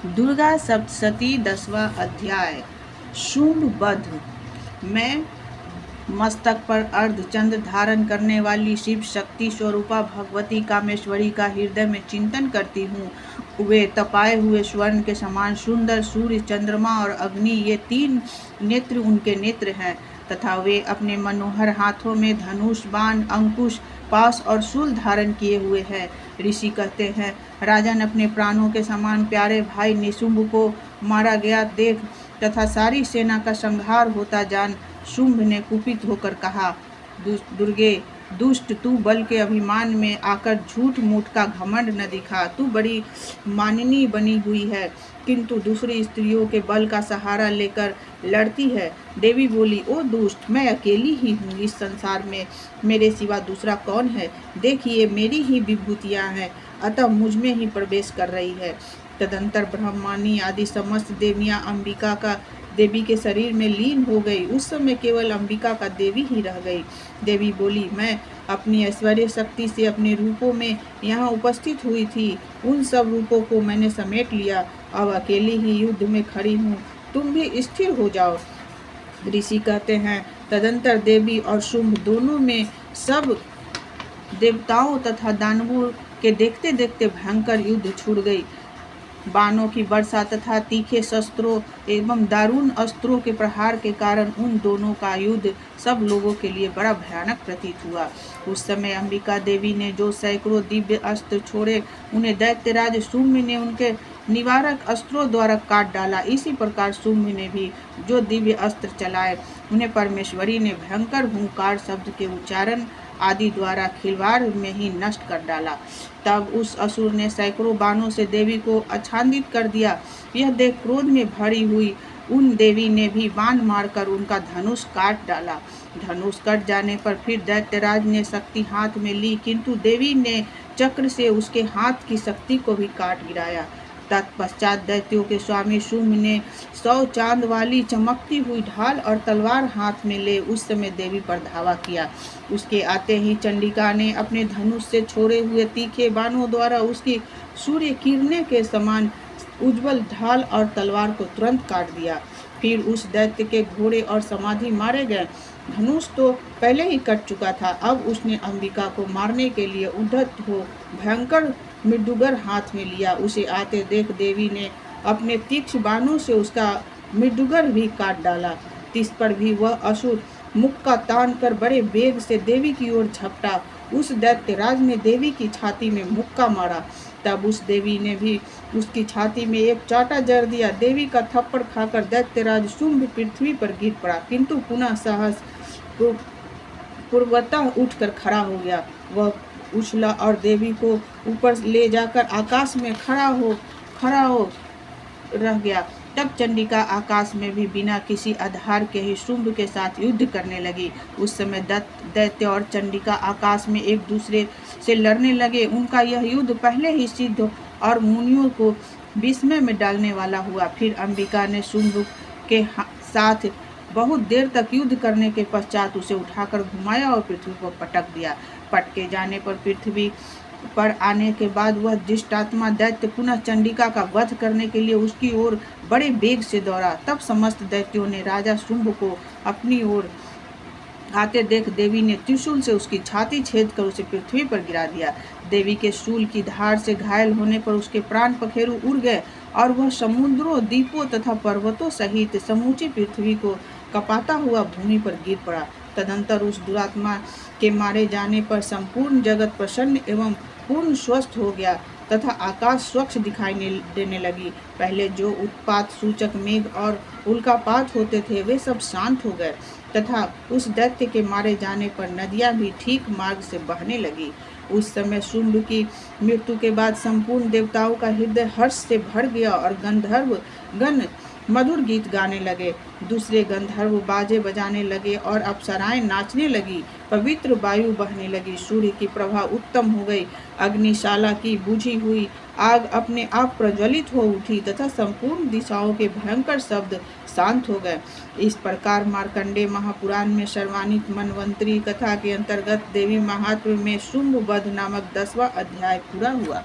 दुर्गा सप्तशती 10वां अध्याय। शुंभ वध। मैं मस्तक पर अर्धचंद्र धारण करने वाली शिव शक्ति स्वरूपा भगवती कामेश्वरी का हृदय में चिंतन करती हूँ। वे तपाए हुए स्वर्ण के समान सुंदर सूर्य, चंद्रमा और अग्नि, ये 3 नेत्र उनके नेत्र हैं तथा वे अपने मनोहर हाथों में धनुष, बाण, अंकुश, पाश और शूल धारण किए हुए हैं। ऋषि कहते हैं, राजन अपने प्राणों के समान प्यारे भाई निशुंभ को मारा गया देख तथा सारी सेना का संहार होता जान शुंभ ने कुपित होकर कहा, दुर्गे दुष्ट, तू बल के अभिमान में आकर झूठ मूठ का घमंड न दिखा। तू बड़ी माननी बनी हुई है, किंतु दूसरी स्त्रियों के बल का सहारा लेकर लड़ती है। देवी बोली, ओ दुष्ट, मैं अकेली ही हूँ इस संसार में, मेरे सिवा दूसरा कौन है? देखिए, मेरी ही विभूतियाँ हैं, अतः मुझ में ही प्रवेश कर रही है। तदंतर ब्रह्मानी आदि समस्त देवियाँ अंबिका का देवी के शरीर में लीन हो गई। उस समय केवल अंबिका का देवी ही रह गई। देवी बोली, मैं अपनी ऐश्वर्य शक्ति से अपने रूपों में यहाँ उपस्थित हुई थी, उन सब रूपों को मैंने समेट लिया, अब अकेली ही युद्ध में खड़ी हूँ, तुम भी स्थिर हो जाओ। ऋषि कहते हैं, तदंतर देवी और शुंभ दोनों में सब देवताओं तथा दानवों के देखते देखते भयंकर युद्ध छूट गई। बाणों की वर्षा तथा तीखे शस्त्रों एवं दारुण अस्त्रों के प्रहार के कारण उन दोनों का युद्ध सब लोगों के लिए बड़ा भयानक प्रतीत हुआ। उस समय अंबिका देवी ने जो सैकड़ों दिव्य अस्त्र छोड़े, उन्हें दैत्यराज शुंभ ने उनके निवारक अस्त्रों द्वारा काट डाला। इसी प्रकार शुंभ ने भी जो दिव्य अस्त्र चलाए, उन्हें परमेश्वरी ने भयंकर हुंकार शब्द के उच्चारण आदि द्वारा खिलवाड़ में ही नष्ट कर डाला। तब उस असुर ने सैकड़ों बाणों से देवी को आच्छादित कर दिया। यह देख क्रोध में भरी हुई उन देवी ने भी बाण मारकर उनका धनुष काट डाला। धनुष कट जाने पर फिर दैत्यराज ने शक्ति हाथ में ली, किंतु देवी ने चक्र से उसके हाथ की शक्ति को भी काट गिराया। तत्पश्चात दैत्यों के स्वामी शुंभ ने 100 चांद वाली चमकती हुई ढाल और तलवार हाथ में ले उस समय देवी पर धावा किया। उसके आते ही चंडिका ने अपने धनुष से छोड़े हुए तीखे बाणों द्वारा उसकी सूर्य किरणें के समान उज्जवल ढाल और तलवार को तुरंत काट दिया। फिर उस दैत्य के घोड़े और समाधि मारे गए। धनुष तो पहले ही कट चुका था, अब उसने अंबिका को मारने के लिए उद्धत हो भयंकर मृदुगर हाथ में लिया। उसे आते देख देवी ने अपने तीक्ष्ण बाणों से उसका मृदुगर भी काट डाला। इस पर भी वह असुर मुक्का तान कर बड़े वेग से देवी की ओर झपटा। उस दैत्यराज ने देवी की छाती में मुक्का मारा। तब उस देवी ने भी उसकी छाती में एक चाटा जड़ दिया। देवी का थप्पड़ खाकर दैत्यराज शुंभ पृथ्वी पर गिर पड़ा, किंतु पुनः साहस पूर्वतः उठकर खड़ा हो गया। वह उछला और देवी को ऊपर ले जाकर आकाश में खड़ा हो रह गया। तब चंडिका आकाश में भी बिना किसी आधार के ही शुंभ के साथ युद्ध करने लगी। उस समय दैत्य और चंडिका आकाश में एक दूसरे से लड़ने लगे। उनका यह युद्ध पहले ही सिद्ध और मुनियों को विस्मय में डालने वाला हुआ। फिर अंबिका ने शुंभ के साथ बहुत देर तक युद्ध करने के पश्चात उसे उठाकर घुमाया और पृथ्वी पर पटक दिया। पटके जाने पर पृथ्वी पर आने के बाद वह दुष्टात्मा दैत्य पुनः चंडिका का वध करने के लिए उसकी ओर बड़े वेग से दौड़ा। तब समस्त दैत्यों ने राजा शुंभ को अपनी ओर आते देख देवी ने त्रिशूल से उसकी छाती छेद कर उसे पृथ्वी पर गिरा दिया। देवी के शूल की धार से घायल होने पर उसके प्राण पखेरु उड़ गए और वह समुद्रों, द्वीपों तथा पर्वतों सहित समूची पृथ्वी को कपाता हुआ भूमि पर गिर पड़ा। तदंतर उस दुरात्मा के मारे जाने पर संपूर्ण जगत प्रसन्न एवं पूर्ण स्वस्थ हो गया तथा आकाश स्वच्छ दिखाई देने लगी। पहले जो उत्पात सूचक मेघ और उल्कापात होते थे, वे सब शांत हो गए तथा उस दैत्य के मारे जाने पर नदियां भी ठीक मार्ग से बहने लगी। उस समय शुंभ की मृत्यु के बाद संपूर्ण देवताओं का हृदय हर्ष से भर गया और गंधर्व गण मधुर गीत गाने लगे। दूसरे गंधर्व बाजे बजाने लगे और अप्सराएं नाचने लगी। पवित्र वायु बहने लगी। सूर्य की प्रभा उत्तम हो गई। अग्निशाला की बुझी हुई आग अपने आप प्रज्वलित हो उठी तथा संपूर्ण दिशाओं के भयंकर शब्द शांत हो गए। इस प्रकार मार्कंडेय महापुराण में सर्वानित मनवंतरी कथा के अंतर्गत देवी महात्म्य में शुंभ वध नामक 10वां अध्याय पूरा हुआ।